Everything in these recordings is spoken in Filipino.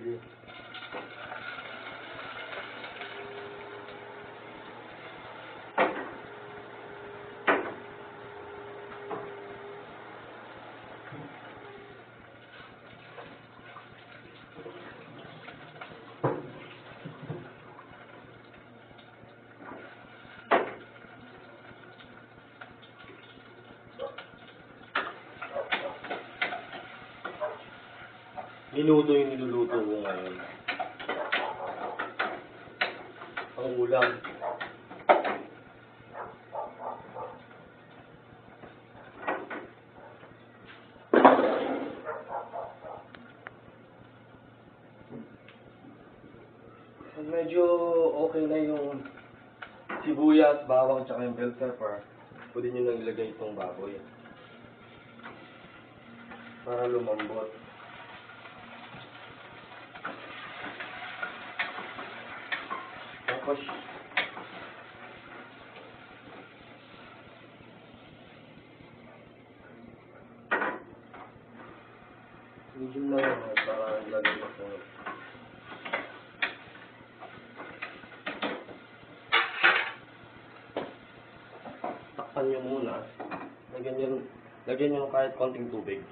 Sige. Minuto yung niluluto ko ngayon. Ang ulam. Medyo okay na yung sibuyas, bawang, tsaka yung bell pepper. Pwede nyo nang ilagay itong baboy. Para lumambot. Tapos, medium lang yun para ilagay mo po. Takpan nyo muna. Lagyan nyo kahit konting tubig.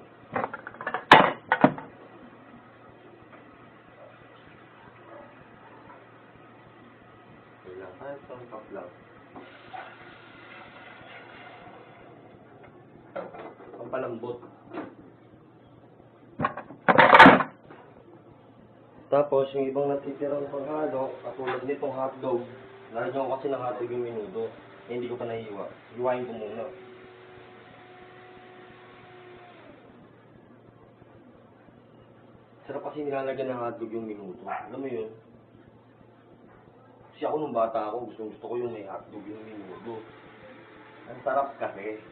Kahit isang cup lang. Pampalambot. Tapos, yung ibang natitirang panghalo, katulad nitong hotdog, lalagyan ko kasi ng hotdog yung minuto. Hindi ko pa nahiwa. Hiwain ko muna. Sarap kasi nilalagyan ng hotdog yung minuto. Alam mo yun? Kasi ako nung bata ako, gusto ko yung may hotdog yung minuto. Ang sarap kasi.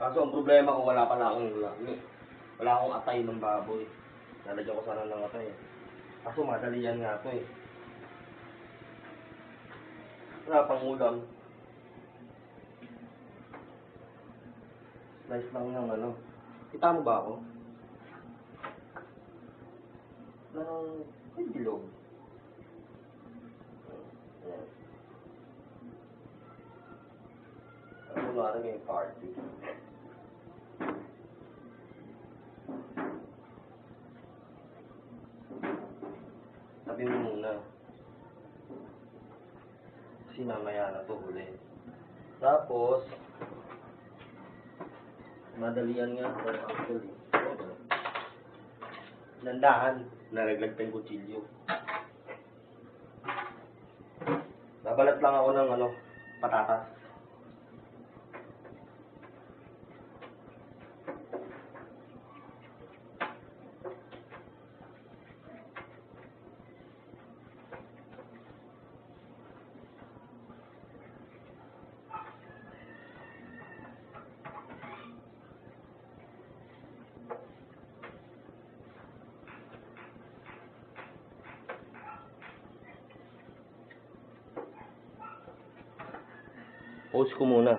Kaso ang problema ko, wala akong atay ng baboy. Lalagyan ko sana ng atay. Kaso madali yan nga ito eh. Wala pang ulam. Slice lang ng ano. Kita mo ba ako? May bilog. Ayan. Ano nga rin yung party? Sabi mo muna. Kasi mamaya na ito huli. Tapos, madalian nga ito actually. Landahan, nalaglag tayong kutsilyo. Babalat lang ako ng patatas. Pause ko muna.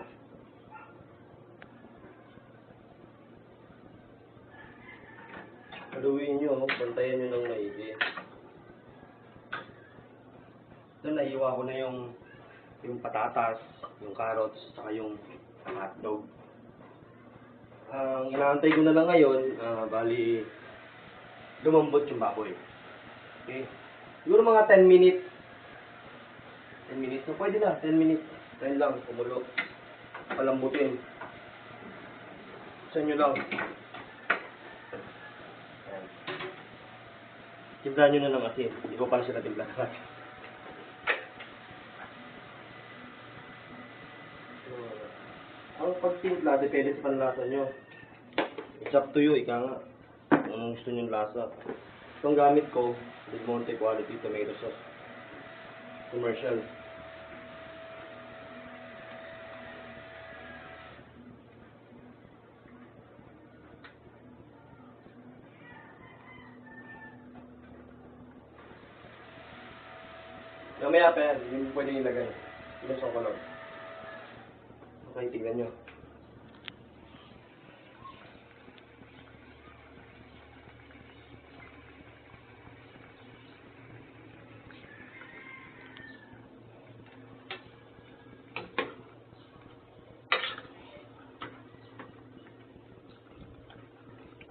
Haluin nyo, bantayan nyo ng maigi. Ito, naiwa ko na yung patatas, yung carrots, saka yung hotdog. Ang inaantay ko na lang ngayon, bali, lumambot yung baboy. Okay? Siguro mga 10 minutes. 10 minutes. So, pwede na, 10 minutes. 10 lang, kumulo. Palambutin. Sa inyo lang. Ayan. Timpla nyo na ng asin. Hindi ko pala sila timpla ng asin. Ang pagtimpla, depende sa panlasa nyo. It's up to you, ika nga. Anong gusto nyo yung lasa. Itong gamit ko, Del Monte Quality Tomato Sauce. Commercial. Mamaya pa yan, hindi mo pwede ilagay. Ilusong ko lang. Okay, tingnan nyo.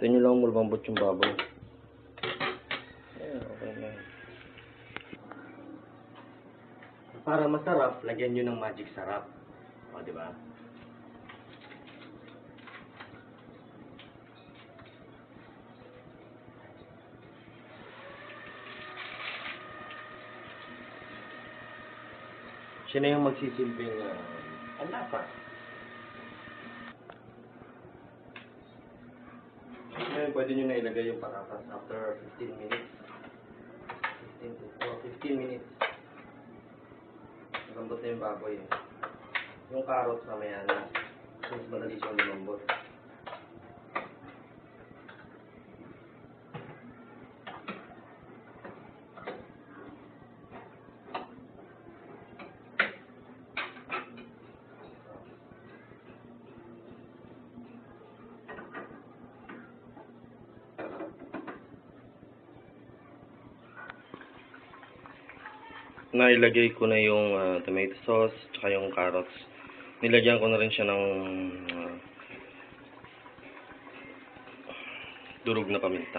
Ito nyo lang malambot yung baboy. Ayan, okay na. Para masarap, lagyan nyo ng magic sarap. O, di ba? Siya na yung magsisilbing ang lasa. Ngayon, pwede nyo na ilagay yung patatas after 15 minutes. 15 minutes. Malambot na yung baboy. Yung carrots mamaya na. Mas madali siyang lumambot. Nailagay ko na yung tomato sauce tsaka yung carrots. Nilagyan ko na rin siya ng durog na paminta.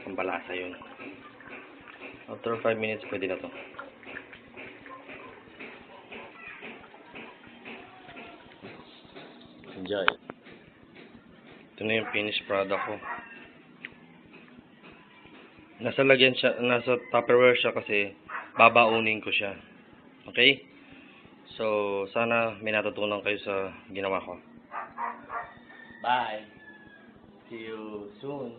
Pampalasa yun. After 5 minutes, pwede na to. Enjoy. Ito na yung finished product ko. Nasa Tupperware siya kasi babaunin ko siya. Okay? So, sana may natutunan kayo sa ginawa ko. Bye! See you soon!